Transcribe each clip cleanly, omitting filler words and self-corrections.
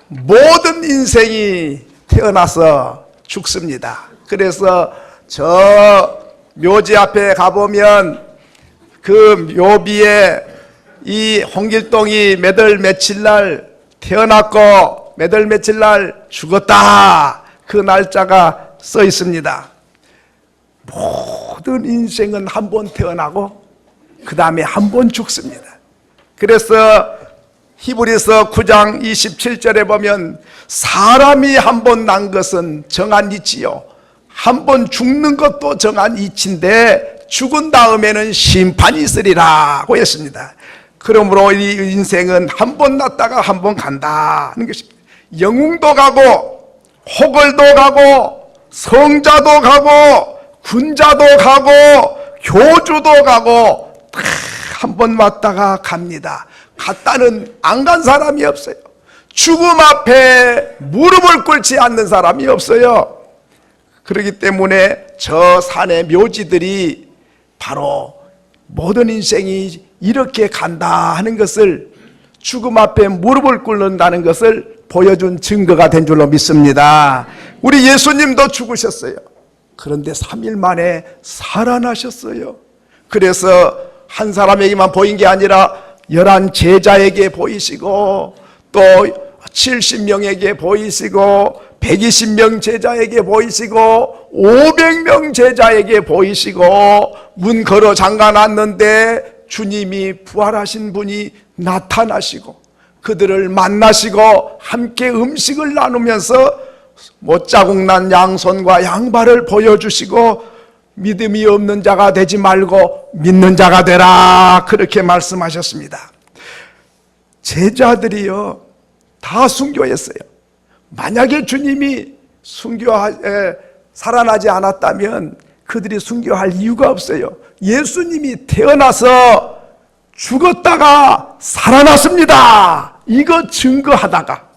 모든 인생이 태어나서 죽습니다. 그래서 저 묘지 앞에 가보면 그 묘비에 이 홍길동이 몇 월 며칠 날 태어났고 몇 월 며칠 날 죽었다, 그 날짜가 써 있습니다. 모든 인생은 한 번 태어나고 그 다음에 한 번 죽습니다. 그래서 히브리서 9장 27절에 보면 사람이 한 번 난 것은 정한 이치요, 한 번 죽는 것도 정한 이치인데 죽은 다음에는 심판이 있으리라고 했습니다. 그러므로 이 인생은 한 번 났다가 한 번 간다 하는 것입니다. 영웅도 가고 호걸도 가고 성자도 가고 군자도 가고 교주도 가고 다 한 번 왔다가 갑니다. 갔다는 안 간 사람이 없어요. 죽음 앞에 무릎을 꿇지 않는 사람이 없어요. 그렇기 때문에 저 산의 묘지들이 바로 모든 인생이 이렇게 간다 하는 것을, 죽음 앞에 무릎을 꿇는다는 것을 보여준 증거가 된 줄로 믿습니다. 우리 예수님도 죽으셨어요. 그런데 3일 만에 살아나셨어요. 그래서 한 사람에게만 보인 게 아니라 11 제자에게 보이시고 또 70명에게 보이시고 120명 제자에게 보이시고 500명 제자에게 보이시고 문 걸어 잠가놨는데 주님이 부활하신 분이 나타나시고 그들을 만나시고 함께 음식을 나누면서 못자국 난 양손과 양발을 보여주시고 믿음이 없는 자가 되지 말고 믿는 자가 되라, 그렇게 말씀하셨습니다. 제자들이요 다 순교했어요. 만약에 주님이 살아나지 않았다면 그들이 순교할 이유가 없어요. 예수님이 태어나서 죽었다가 살아났습니다, 이거 증거하다가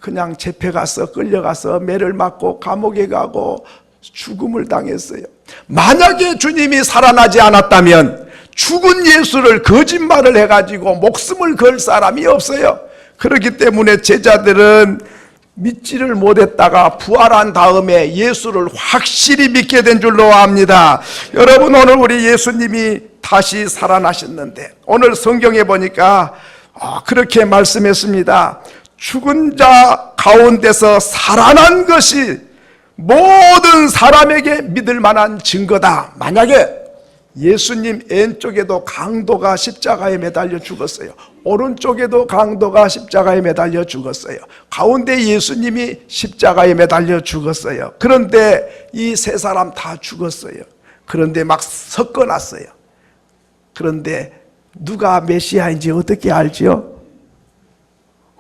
그냥 잡혀가서 끌려가서 매를 맞고 감옥에 가고 죽음을 당했어요. 만약에 주님이 살아나지 않았다면 죽은 예수를 거짓말을 해가지고 목숨을 걸 사람이 없어요. 그렇기 때문에 제자들은 믿지를 못했다가 부활한 다음에 예수를 확실히 믿게 된 줄로 압니다. 여러분, 오늘 우리 예수님이 다시 살아나셨는데 오늘 성경에 보니까 그렇게 말씀했습니다. 죽은 자 가운데서 살아난 것이 모든 사람에게 믿을 만한 증거다. 만약에 예수님 왼쪽에도 강도가 십자가에 매달려 죽었어요. 오른쪽에도 강도가 십자가에 매달려 죽었어요. 가운데 예수님이 십자가에 매달려 죽었어요. 그런데 이 세 사람 다 죽었어요. 그런데 막 섞어놨어요. 그런데 누가 메시아인지 어떻게 알죠?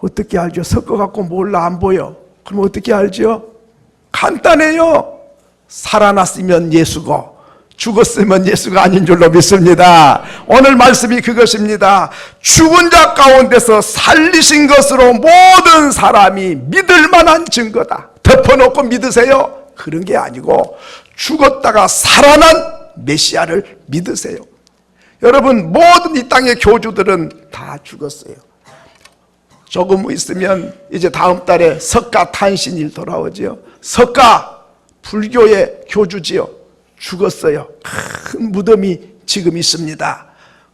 어떻게 알죠? 섞어갖고 몰라, 안 보여. 그럼 어떻게 알죠? 간단해요. 살아났으면 예수고 죽었으면 예수가 아닌 줄로 믿습니다. 오늘 말씀이 그것입니다. 죽은 자 가운데서 살리신 것으로 모든 사람이 믿을 만한 증거다. 덮어놓고 믿으세요? 그런 게 아니고 죽었다가 살아난 메시아를 믿으세요. 여러분, 모든 이 땅의 교주들은 다 죽었어요. 조금 있으면 이제 다음 달에 석가탄신일 돌아오지요. 석가, 불교의 교주지요. 죽었어요. 큰 무덤이 지금 있습니다.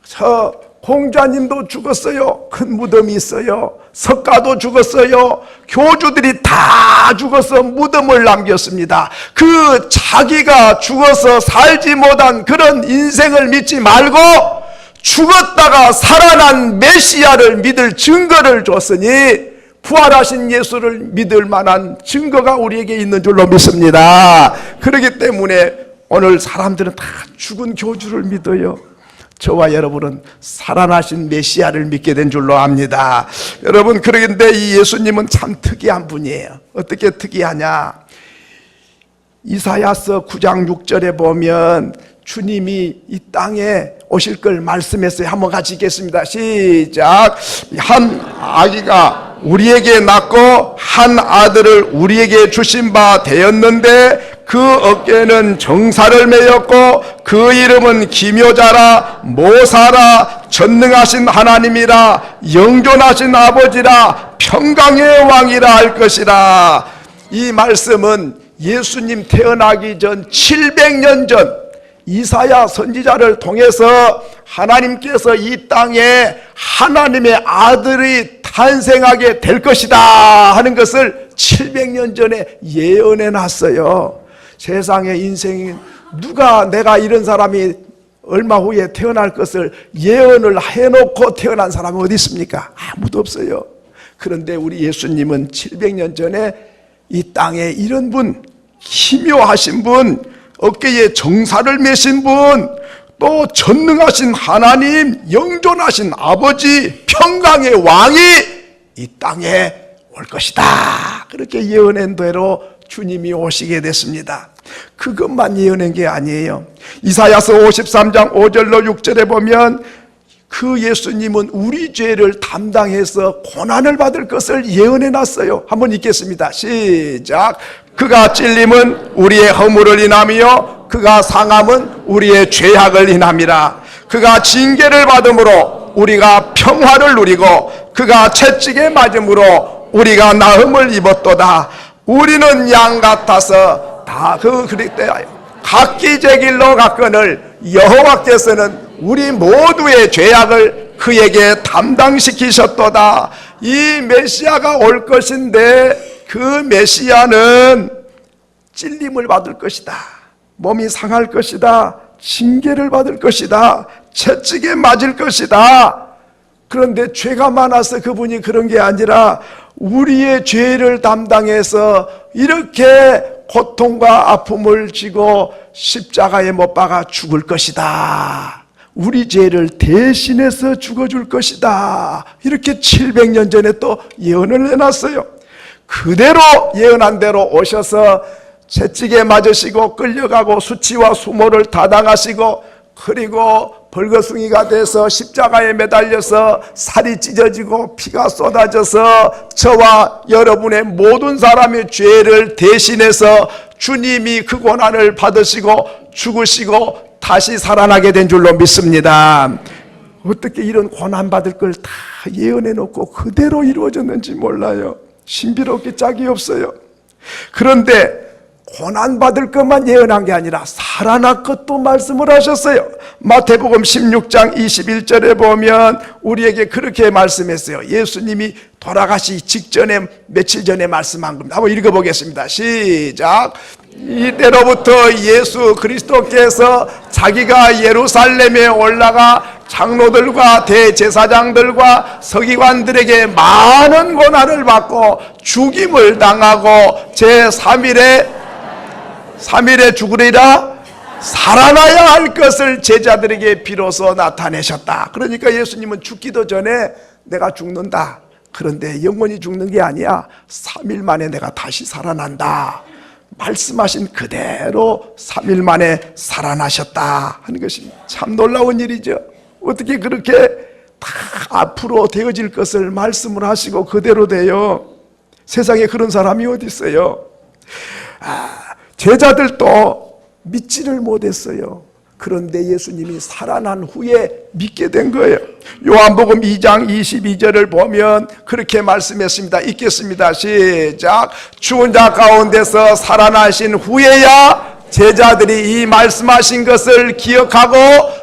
저 공자님도 죽었어요. 큰 무덤이 있어요. 석가도 죽었어요. 교주들이 다 죽어서 무덤을 남겼습니다. 그 자기가 죽어서 살지 못한 그런 인생을 믿지 말고 죽었다가 살아난 메시아를 믿을 증거를 줬으니 부활하신 예수를 믿을 만한 증거가 우리에게 있는 줄로 믿습니다. 그렇기 때문에 오늘 사람들은 다 죽은 교주를 믿어요. 저와 여러분은 살아나신 메시아를 믿게 된 줄로 압니다. 여러분, 그런데 이 예수님은 참 특이한 분이에요. 어떻게 특이하냐? 이사야서 9장 6절에 보면 주님이 이 땅에 오실 걸 말씀했어요. 한번 같이 읽겠습니다. 시작. 한 아기가 우리에게 낳고 한 아들을 우리에게 주신 바 되었는데 그 어깨에는 정사를 메었고 그 이름은 기묘자라 모사라 전능하신 하나님이라 영존하신 아버지라 평강의 왕이라 할 것이라. 이 말씀은 예수님 태어나기 전 700년 전 이사야 선지자를 통해서 하나님께서 이 땅에 하나님의 아들이 탄생하게 될 것이다 하는 것을 700년 전에 예언해 놨어요. 세상의 인생이 누가 내가 이런 사람이 얼마 후에 태어날 것을 예언을 해놓고 태어난 사람이 어디 있습니까? 아무도 없어요. 그런데 우리 예수님은 700년 전에 이 땅에 이런 분, 기묘하신 분, 어깨에 정사를 메신 분, 또 전능하신 하나님, 영존하신 아버지, 평강의 왕이 이 땅에 올 것이다. 그렇게 예언한 대로 주님이 오시게 됐습니다. 그것만 예언한 게 아니에요. 이사야서 53장 5절로 6절에 보면 그 예수님은 우리 죄를 담당해서 고난을 받을 것을 예언해 놨어요. 한번 읽겠습니다. 시작. 그가 찔림은 우리의 허물을 인함이요 그가 상함은 우리의 죄악을 인함이라. 그가 징계를 받음으로 우리가 평화를 누리고 그가 채찍에 맞음으로 우리가 나음을 입었도다. 우리는 양 같아서 다 각기 제 길로 갔거늘 여호와께서는 우리 모두의 죄악을 그에게 담당시키셨도다. 이 메시아가 올 것인데 그 메시아는 찔림을 받을 것이다. 몸이 상할 것이다. 징계를 받을 것이다. 채찍에 맞을 것이다. 그런데 죄가 많아서 그분이 그런 게 아니라 우리의 죄를 담당해서 이렇게 고통과 아픔을 지고 십자가에 못 박아 죽을 것이다. 우리 죄를 대신해서 죽어줄 것이다. 이렇게 700년 전에 또 예언을 해놨어요. 그대로 예언한 대로 오셔서 채찍에 맞으시고 끌려가고 수치와 수모를 다 당하시고 그리고 벌거숭이가 돼서 십자가에 매달려서 살이 찢어지고 피가 쏟아져서 저와 여러분의 모든 사람의 죄를 대신해서 주님이 그 고난을 받으시고 죽으시고 다시 살아나게 된 줄로 믿습니다. 어떻게 이런 고난받을 걸 다 예언해 놓고 그대로 이루어졌는지 몰라요. 신비롭게 짝이 없어요. 그런데 고난받을 것만 예언한 게 아니라 살아날 것도 말씀을 하셨어요. 마태복음 16장 21절에 보면 우리에게 그렇게 말씀했어요. 예수님이 돌아가시 직전에 며칠 전에 말씀한 겁니다. 한번 읽어보겠습니다. 시작. 이때로부터 예수 그리스도께서 자기가 예루살렘에 올라가 장로들과 대제사장들과 서기관들에게 많은 고난을 받고 죽임을 당하고 제3일에 죽으리라 살아나야 할 것을 제자들에게 비로소 나타내셨다. 그러니까 예수님은 죽기도 전에 내가 죽는다. 그런데 영원히 죽는 게 아니야. 3일 만에 내가 다시 살아난다. 말씀하신 그대로 3일 만에 살아나셨다 하는 것이 참 놀라운 일이죠. 어떻게 그렇게 다 앞으로 되어질 것을 말씀을 하시고 그대로 돼요. 세상에 그런 사람이 어디 있어요? 제자들도 믿지를 못했어요. 그런데 예수님이 살아난 후에 믿게 된 거예요. 요한복음 2장 22절을 보면 그렇게 말씀했습니다. 읽겠습니다. 시작. 죽은 자 가운데서 살아나신 후에야 제자들이 이 말씀하신 것을 기억하고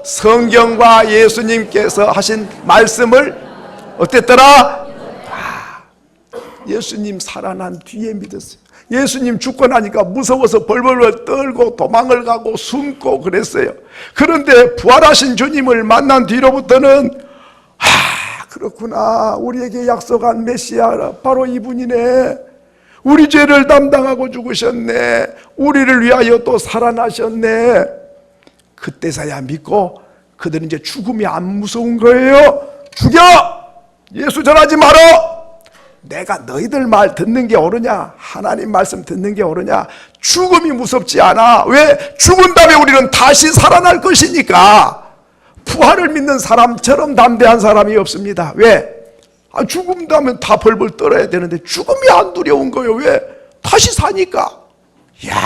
성경과 예수님께서 하신 말씀을 어땠더라? 예수님 살아난 뒤에 믿었어요. 예수님 죽고 나니까 무서워서 벌벌 떨고 도망을 가고 숨고 그랬어요. 그런데 부활하신 주님을 만난 뒤로부터는 그렇구나, 우리에게 약속한 메시아 바로 이분이네, 우리 죄를 담당하고 죽으셨네, 우리를 위하여 또 살아나셨네. 그때서야 믿고 그들은 이제 죽음이 안 무서운 거예요. 죽여! 예수 전하지 말어! 내가 너희들 말 듣는 게 옳으냐? 하나님 말씀 듣는 게 옳으냐? 죽음이 무섭지 않아. 왜? 죽은 다음에 우리는 다시 살아날 것이니까. 부활을 믿는 사람처럼 담대한 사람이 없습니다. 왜? 죽음 다음에 다 벌벌 떨어야 되는데 죽음이 안 두려운 거예요. 왜? 다시 사니까. 이야,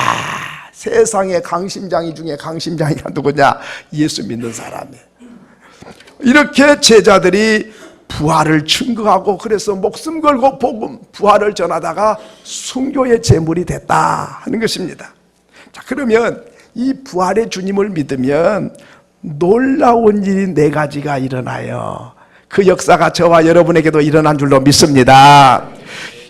세상의 강심장이 중에 강심장이가 누구냐? 예수 믿는 사람이에요. 이렇게 제자들이 부활을 증거하고 그래서 목숨 걸고 복음 부활을 전하다가 순교의 제물이 됐다 하는 것입니다. 자, 그러면 이 부활의 주님을 믿으면 놀라운 일이 4가지가 일어나요. 그 역사가 저와 여러분에게도 일어난 줄로 믿습니다.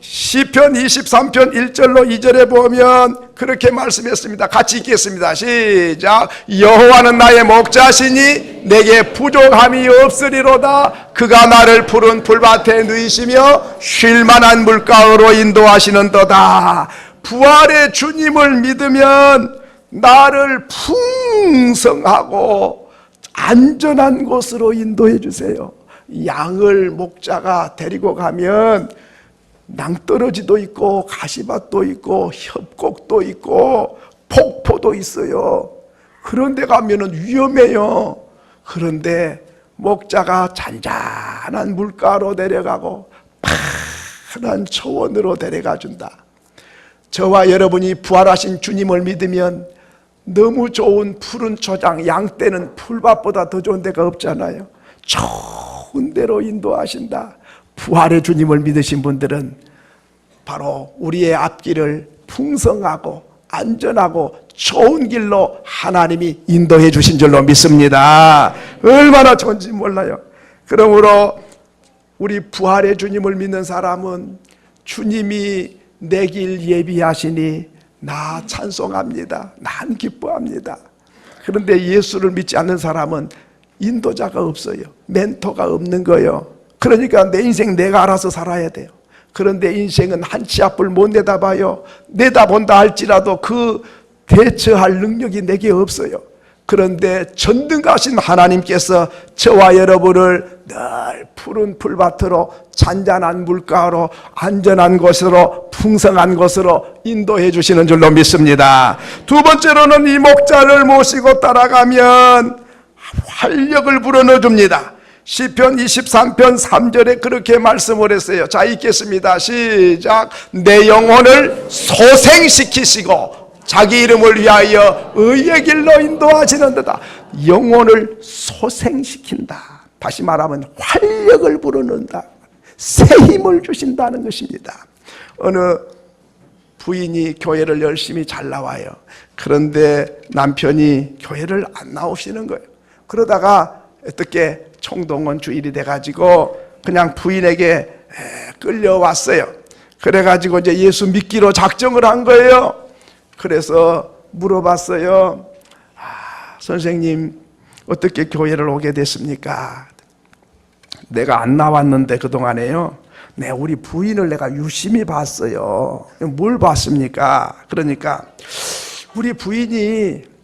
시편 23편 1절로 2절에 보면 그렇게 말씀했습니다. 같이 읽겠습니다. 시작. 여호와는 나의 목자시니 내게 부족함이 없으리로다. 그가 나를 푸른 풀밭에 누이시며 쉴만한 물가로 인도하시는도다. 부활의 주님을 믿으면 나를 풍성하고 안전한 곳으로 인도해 주세요. 양을 목자가 데리고 가면 낭떠러지도 있고 가시밭도 있고 협곡도 있고 폭포도 있어요. 그런 데 가면은 위험해요. 그런데 목자가 잔잔한 물가로 데려가고 파란 초원으로 데려가 준다. 저와 여러분이 부활하신 주님을 믿으면 너무 좋은 푸른 초장, 양떼는 풀밭보다 더 좋은 데가 없잖아요. 좋은 데로 인도하신다. 부활의 주님을 믿으신 분들은 바로 우리의 앞길을 풍성하고 안전하고 좋은 길로 하나님이 인도해 주신 줄로 믿습니다. 얼마나 좋은지 몰라요. 그러므로 우리 부활의 주님을 믿는 사람은 주님이 내 길 예비하시니 나 찬송합니다. 난 기뻐합니다. 그런데 예수를 믿지 않는 사람은 인도자가 없어요. 멘토가 없는 거예요. 그러니까 내 인생 내가 알아서 살아야 돼요. 그런데 인생은 한 치 앞을 못 내다봐요. 내다본다 할지라도 그 대처할 능력이 내게 없어요. 그런데 전능하신 하나님께서 저와 여러분을 늘 푸른 풀밭으로 잔잔한 물가로 안전한 곳으로 풍성한 곳으로 인도해 주시는 줄로 믿습니다. 두 번째로는 이 목자를 모시고 따라가면 활력을 불어넣어 줍니다. 시편 23편 3절에 그렇게 말씀을 했어요. 자, 읽겠습니다. 시작. 내 영혼을 소생시키시고 자기 이름을 위하여 의의 길로 인도하시는도다. 영혼을 소생시킨다. 다시 말하면 활력을 불어넣는다. 새 힘을 주신다는 것입니다. 어느 부인이 교회를 열심히 잘 나와요. 그런데 남편이 교회를 안 나오시는 거예요. 그러다가 어떻게 총동원 주일이 돼가지고 그냥 부인에게 끌려왔어요. 그래가지고 이제 예수 믿기로 작정을 한 거예요. 그래서 물어봤어요. 선생님, 어떻게 교회를 오게 됐습니까? 내가 안 나왔는데 그동안에요. 네, 우리 부인을 내가 유심히 봤어요. 뭘 봤습니까? 그러니까 우리 부인이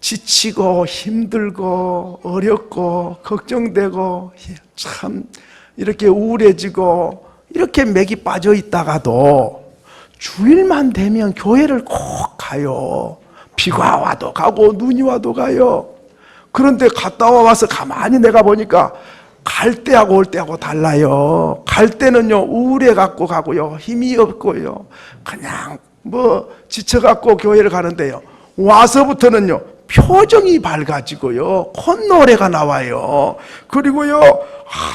지치고 힘들고 어렵고 걱정되고 참 이렇게 우울해지고 이렇게 맥이 빠져 있다가도 주일만 되면 교회를 꼭 가요. 비가 와도 가고 눈이 와도 가요. 그런데 갔다 와서 가만히 내가 보니까 갈 때하고 올 때하고 달라요. 갈 때는요 우울해 갖고 가고요, 힘이 없고요, 그냥 뭐 지쳐갖고 교회를 가는데요, 와서부터는요 표정이 밝아지고요, 콧노래가 나와요. 그리고요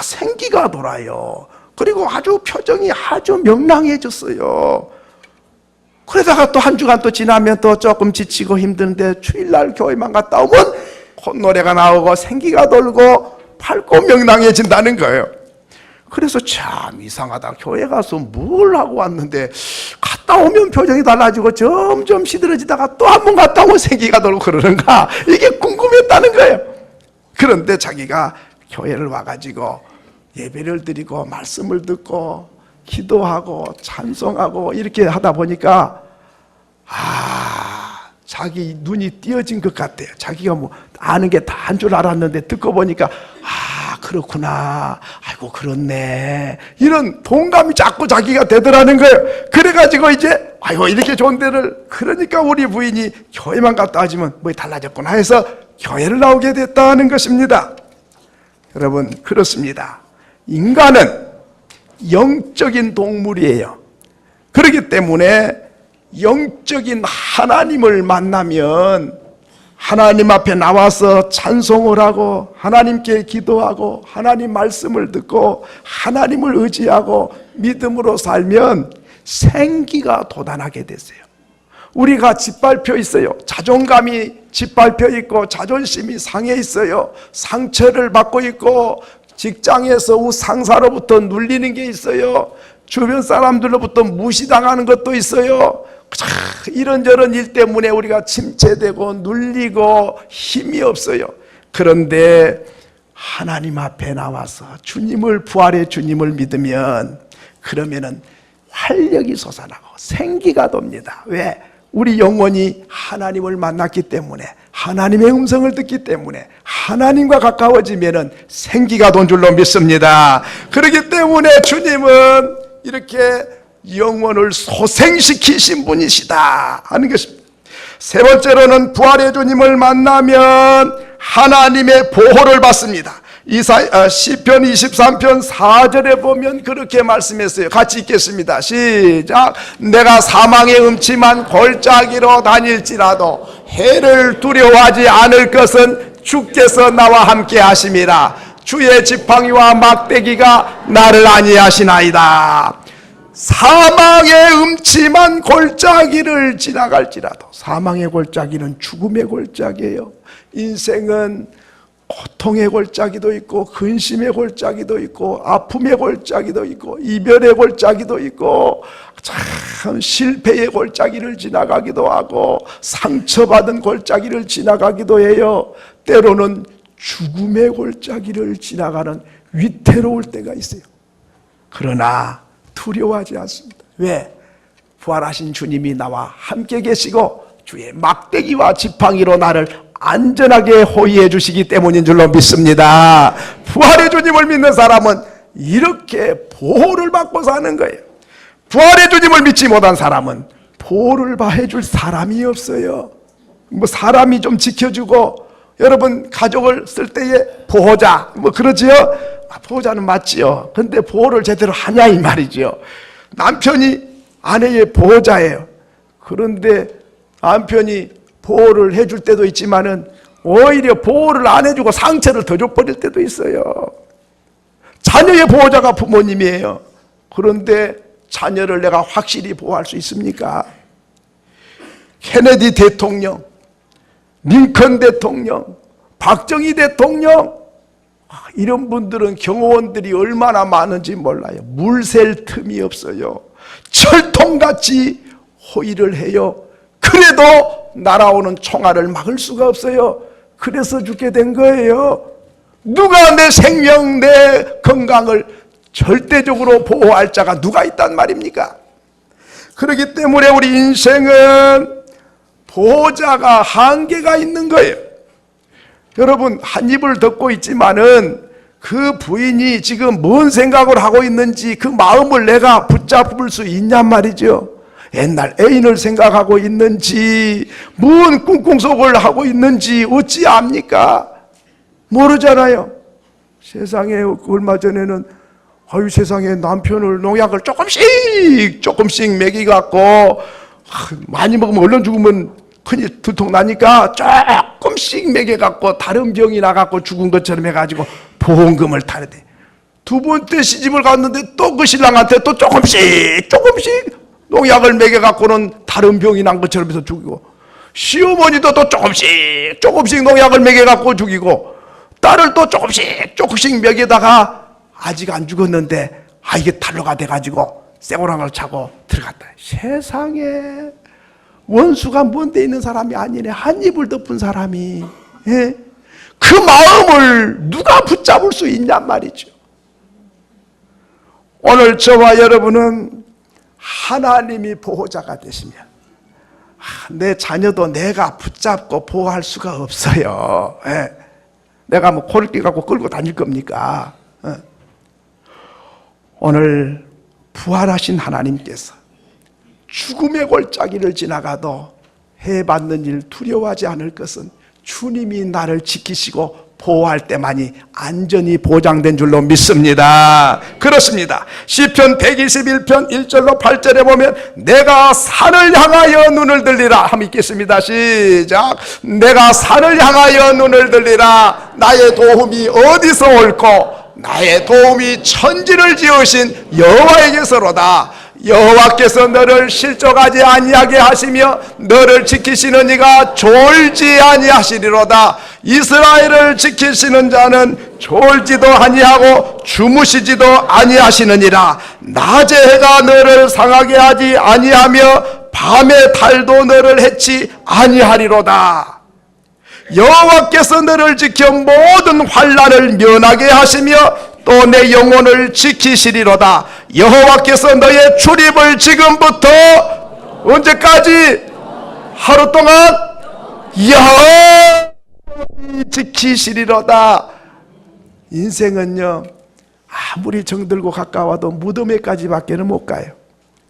생기가 돌아요. 그리고 아주 표정이 아주 명랑해졌어요. 그러다가 또 한 주간 또 지나면 또 조금 지치고 힘든데 주일날 교회만 갔다 오면 콧노래가 나오고 생기가 돌고 밝고 명랑해진다는 거예요. 그래서 참 이상하다. 교회 가서 뭘 하고 왔는데 갔다 오면 표정이 달라지고 점점 시들어지다가 또 한 번 갔다 오면 생기가 돌고 그러는가, 이게 궁금했다는 거예요. 그런데 자기가 교회를 와가지고 예배를 드리고 말씀을 듣고 기도하고 찬송하고 이렇게 하다 보니까 자기 눈이 띄어진 것 같아요. 자기가 뭐 아는 게 다 한 줄 알았는데 듣고 보니까 그렇구나, 아이고 그렇네, 이런 동감이 자꾸 자기가 되더라는 거예요. 그래가지고 이제 아이고 이렇게 좋은 데를, 그러니까 우리 부인이 교회만 갔다 와지면 뭐 달라졌구나 해서 교회를 나오게 됐다는 것입니다. 여러분, 그렇습니다. 인간은 영적인 동물이에요. 그렇기 때문에 영적인 하나님을 만나면 하나님 앞에 나와서 찬송을 하고 하나님께 기도하고 하나님 말씀을 듣고 하나님을 의지하고 믿음으로 살면 생기가 돋아나게 되세요. 우리가 짓밟혀 있어요. 자존감이 짓밟혀 있고 자존심이 상해 있어요. 상처를 받고 있고 직장에서 상사로부터 눌리는 게 있어요. 주변 사람들로부터 무시당하는 것도 있어요. 이런저런 일 때문에 우리가 침체되고 눌리고 힘이 없어요. 그런데 하나님 앞에 나와서 주님을, 부활의 주님을 믿으면 그러면은 활력이 솟아나고 생기가 돕니다. 왜? 우리 영혼이 하나님을 만났기 때문에, 하나님의 음성을 듣기 때문에 하나님과 가까워지면은 생기가 돈 줄로 믿습니다. 그렇기 때문에 주님은 이렇게 영혼을 소생시키신 분이시다 하는 것입니다. 세 번째로는 부활의 주님을 만나면 하나님의 보호를 받습니다. 시편 23편 4절에 보면 그렇게 말씀했어요. 같이 읽겠습니다. 시작. 내가 사망의 음침한 골짜기로 다닐지라도 해를 두려워하지 않을 것은 주께서 나와 함께 하심이라. 주의 지팡이와 막대기가 나를 안위하시나이다. 사망의 음침한 골짜기를 지나갈지라도, 사망의 골짜기는 죽음의 골짜기예요. 인생은 고통의 골짜기도 있고 근심의 골짜기도 있고 아픔의 골짜기도 있고 이별의 골짜기도 있고 참 실패의 골짜기를 지나가기도 하고 상처받은 골짜기를 지나가기도 해요. 때로는 죽음의 골짜기를 지나가는 위태로울 때가 있어요. 그러나 두려워하지 않습니다. 왜? 부활하신 주님이 나와 함께 계시고 주의 막대기와 지팡이로 나를 안전하게 호위해 주시기 때문인 줄로 믿습니다. 부활의 주님을 믿는 사람은 이렇게 보호를 받고 사는 거예요. 부활의 주님을 믿지 못한 사람은 보호를 해줄 사람이 없어요. 뭐 사람이 좀 지켜주고, 여러분 가족을 쓸 때에 보호자 뭐 그러지요? 보호자는 맞지요. 근데 보호를 제대로 하냐 이 말이죠. 남편이 아내의 보호자예요. 그런데 남편이 보호를 해줄 때도 있지만은 오히려 보호를 안 해주고 상처를 더 줘버릴 때도 있어요. 자녀의 보호자가 부모님이에요. 그런데 자녀를 내가 확실히 보호할 수 있습니까? 케네디 대통령, 링컨 대통령, 박정희 대통령, 이런 분들은 경호원들이 얼마나 많은지 몰라요. 물 셀 틈이 없어요. 철통같이 호위를 해요. 그래도 날아오는 총알을 막을 수가 없어요. 그래서 죽게 된 거예요. 누가 내 생명, 내 건강을 절대적으로 보호할 자가 누가 있단 말입니까? 그렇기 때문에 우리 인생은 보호자가 한계가 있는 거예요. 여러분 한 입을 덮고 있지만은 그 부인이 지금 뭔 생각을 하고 있는지 그 마음을 내가 붙잡을 수 있냔 말이죠. 옛날 애인을 생각하고 있는지 뭔 꿍꿍속을 하고 있는지 어찌 압니까? 모르잖아요. 세상에 얼마 전에는 세상에 남편을 농약을 조금씩 먹이갖고 많이 먹으면 얼른 죽으면 큰일 들통 나니까 조금씩 먹여갖고 다른 병이 나갖고 죽은 것처럼 해가지고 보험금을 타는데, 두 번째 시집을 갔는데 또 그 신랑한테 또 조금씩 농약을 먹여갖고는 다른 병이 난 것처럼 해서 죽이고, 시어머니도 또 조금씩 농약을 먹여갖고 죽이고, 딸을 또 조금씩 먹이다가 아직 안 죽었는데 이게 탈로가 돼가지고 쇠고랑을 차고 들어갔다. 세상에 원수가 먼 데 있는 사람이 아니네. 한 입을 덮은 사람이. 예? 그 마음을 누가 붙잡을 수 있냔 말이죠. 오늘 저와 여러분은 하나님이 보호자가 되시면 내 자녀도 내가 붙잡고 보호할 수가 없어요. 예? 내가 뭐 코를 갖고 끌고 다닐 겁니까? 예? 오늘 부활하신 하나님께서 죽음의 골짜기를 지나가도 해받는 일 두려워하지 않을 것은 주님이 나를 지키시고 보호할 때만이 안전이 보장된 줄로 믿습니다. 그렇습니다. 시편 121편 1절로 8절에 보면 내가 산을 향하여 눈을 들리라 함 있겠습니다. 시작. 내가 산을 향하여 눈을 들리라. 나의 도움이 어디서 올꼬? 나의 도움이 천지를 지으신 여호와에게서로다. 여호와께서 너를 실족하지 아니하게 하시며 너를 지키시는 이가 졸지 아니하시리로다. 이스라엘을 지키시는 자는 졸지도 아니하고 주무시지도 아니하시느니라. 낮에 해가 너를 상하게 하지 아니하며 밤에 달도 너를 해치 아니하리로다. 여호와께서 너를 지켜 모든 환난을 면하게 하시며 또 내 영혼을 지키시리로다. 여호와께서 너의 출입을 지금부터 언제까지? 하루 동안 영원히 지키시리로다. 인생은요, 아무리 정들고 가까워도 무덤에까지밖에는 못 가요.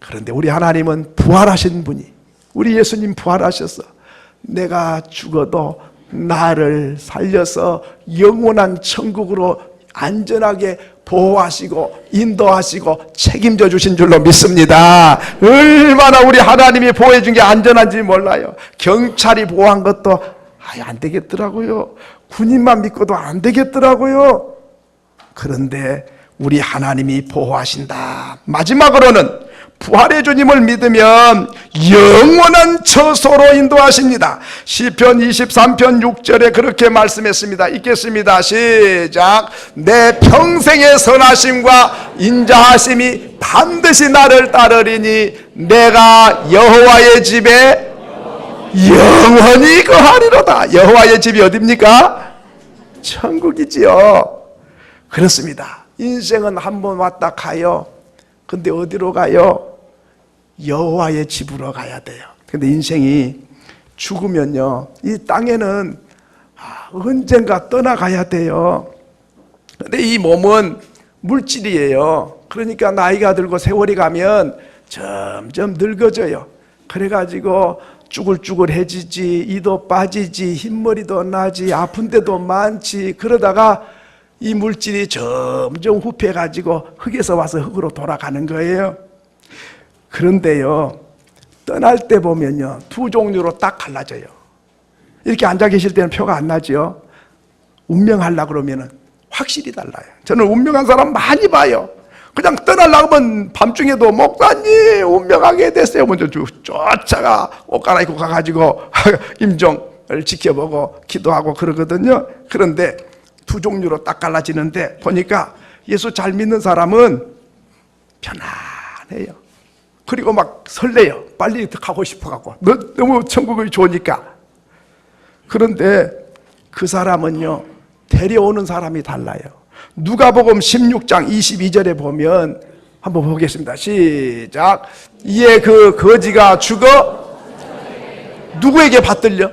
그런데 우리 하나님은 부활하신 분이, 우리 예수님 부활하셔서 내가 죽어도 나를 살려서 영원한 천국으로 안전하게 보호하시고 인도하시고 책임져 주신 줄로 믿습니다. 얼마나 우리 하나님이 보호해 준 게 안전한지 몰라요. 경찰이 보호한 것도 안 되겠더라고요. 군인만 믿고도 안 되겠더라고요. 그런데 우리 하나님이 보호하신다. 마지막으로는 부활의 주님을 믿으면 영원한 처소로 인도하십니다. 시편 23편 6절에 그렇게 말씀했습니다. 읽겠습니다. 시작. 내 평생의 선하심과 인자하심이 반드시 나를 따르리니 내가 여호와의 집에 영원히 거하리로다. 여호와의 집이 어디입니까? 천국이지요. 그렇습니다. 인생은 한번 왔다 가요. 근데 어디로 가요? 여호와의 집으로 가야 돼요. 근데 인생이 죽으면요, 이 땅에는 언젠가 떠나가야 돼요. 근데 이 몸은 물질이에요. 그러니까 나이가 들고 세월이 가면 점점 늙어져요. 그래가지고 쭈글쭈글해지지, 이도 빠지지, 흰머리도 나지, 아픈 데도 많지. 그러다가 이 물질이 점점 후패가지고 흙에서 와서 흙으로 돌아가는 거예요. 그런데요, 떠날 때 보면요, 두 종류로 딱 갈라져요. 이렇게 앉아 계실 때는 표가 안 나죠. 운명하려고 그러면은 확실히 달라요. 저는 운명한 사람 많이 봐요. 그냥 떠나려고 하면 밤중에도 목사님 운명하게 됐어요. 먼저 쫓아가 옷 갈아입고 가가지고 임종을 지켜보고 기도하고 그러거든요. 그런데 두 종류로 딱 갈라지는데 보니까 예수 잘 믿는 사람은 편안해요. 그리고 막 설레요. 빨리 가고 싶어갖고 너무 천국이 좋으니까. 그런데 그 사람은요, 데려오는 사람이 달라요. 누가복음 16장 22절에 보면 한번 보겠습니다. 시작. 이에 그 거지가 죽어 누구에게 받들려?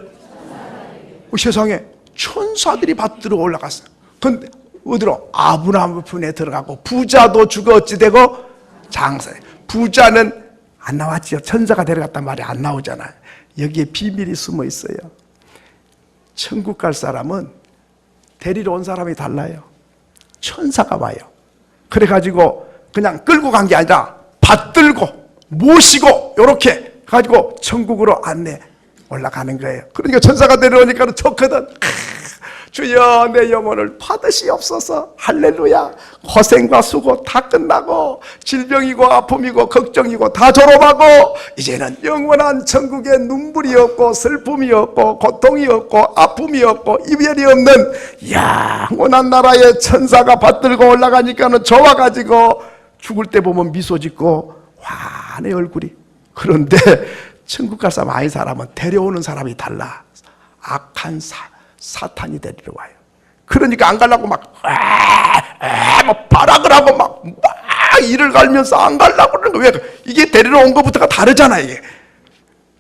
세상에 천사들이 받들어 올라갔어요. 근데 어디로? 아브라함 품에 들어가고 부자도 죽어 어찌 되고 장사해. 부자는 안 나왔지요. 천사가 데려갔단 말이 안 나오잖아요. 여기에 비밀이 숨어 있어요. 천국 갈 사람은 데리러 온 사람이 달라요. 천사가 와요. 그래가지고 그냥 끌고 간 게 아니라 받들고 모시고 이렇게 가지고 천국으로 안내 올라가는 거예요. 그러니까 천사가 데려오니까 좋거든. 주여 내 영혼을 받으시옵소서. 할렐루야. 고생과 수고 다 끝나고 질병이고 아픔이고 걱정이고 다 졸업하고 이제는 영원한 천국에 눈물이 없고 슬픔이 없고 고통이 없고 아픔이 없고 이별이 없는 영원한 나라에 천사가 받들고 올라가니까는 좋아가지고 죽을 때 보면 미소 짓고 환해 얼굴이. 그런데 천국 갈 사람 아닌 사람은 데려오는 사람이 달라. 악한 사탄이 데리러 와요. 그러니까 안 가려고 막 발악을 하고 막 이를 갈면서 안 가려고 그러는 거예요. 왜? 이게 데리러 온 것부터가 다르잖아. 이게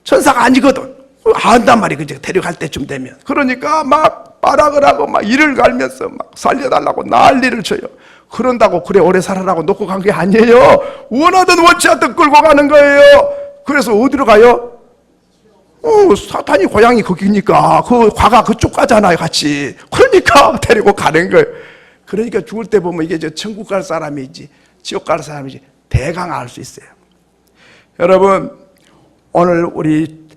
천사가 아니거든. 안단 말이야. 그제 데려갈 때쯤 되면. 그러니까 막 발악을 하고 막 이를 갈면서 막 살려달라고 난리를 쳐요. 그런다고 그래 오래 살아라고 놓고 간 게 아니에요. 원하든 원치 않든 끌고 가는 거예요. 그래서 어디로 가요? 사탄이 고향이 거기니까 그 과가 그쪽 가잖아요, 같이. 그러니까 데리고 가는 거예요. 그러니까 죽을 때 보면 이게 저 천국 갈 사람이지 지옥 갈 사람이지 대강 알 수 있어요. 여러분, 오늘 우리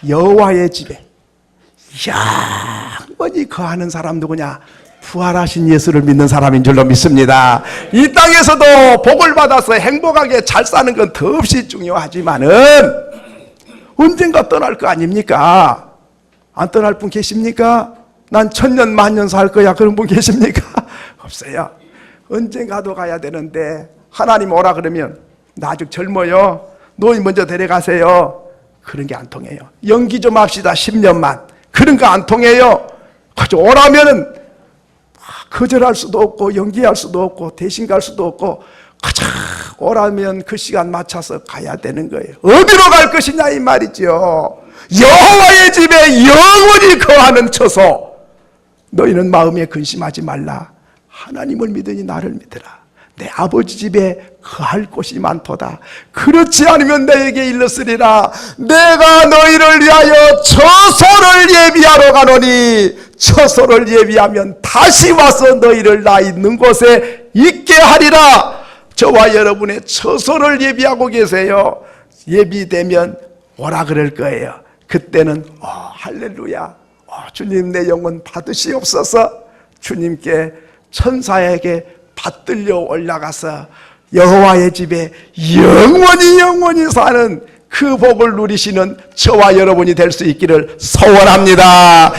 여호와의 집에 영원히 거하는 사람 누구냐? 부활하신 예수를 믿는 사람인 줄로 믿습니다. 이 땅에서도 복을 받아서 행복하게 잘 사는 건 더없이 중요하지만은 언젠가 떠날 거 아닙니까? 안 떠날 분 계십니까? 난 천년 만년 살 거야, 그런 분 계십니까? 없어요. 언젠가도 가야 되는데 하나님 오라 그러면 나 아직 젊어요, 너희 먼저 데려가세요, 그런 게 안 통해요. 연기 좀 합시다, 10년만. 그런 거 안 통해요. 그저 오라면은 거절할 수도 없고 연기할 수도 없고 대신 갈 수도 없고 그저 오라면 그 시간 맞춰서 가야 되는 거예요. 어디로 갈 것이냐 이 말이죠. 여호와의 집에 영원히 거하는 처소. 너희는 마음에 근심하지 말라. 하나님을 믿으니 나를 믿으라. 내 아버지 집에 거할 곳이 많도다. 그렇지 않으면 내게 일렀으리라. 내가 너희를 위하여 처소를 예비하러 가노니 처소를 예비하면 다시 와서 너희를 나 있는 곳에 있게 하리라. 저와 여러분의 처소를 예비하고 계세요. 예비되면 오라 그럴 거예요. 그때는 할렐루야, 주님 내 영혼 받으시옵소서. 주님께 천사에게 받들려 올라가서 여호와의 집에 영원히 사는 그 복을 누리시는 저와 여러분이 될 수 있기를 소원합니다.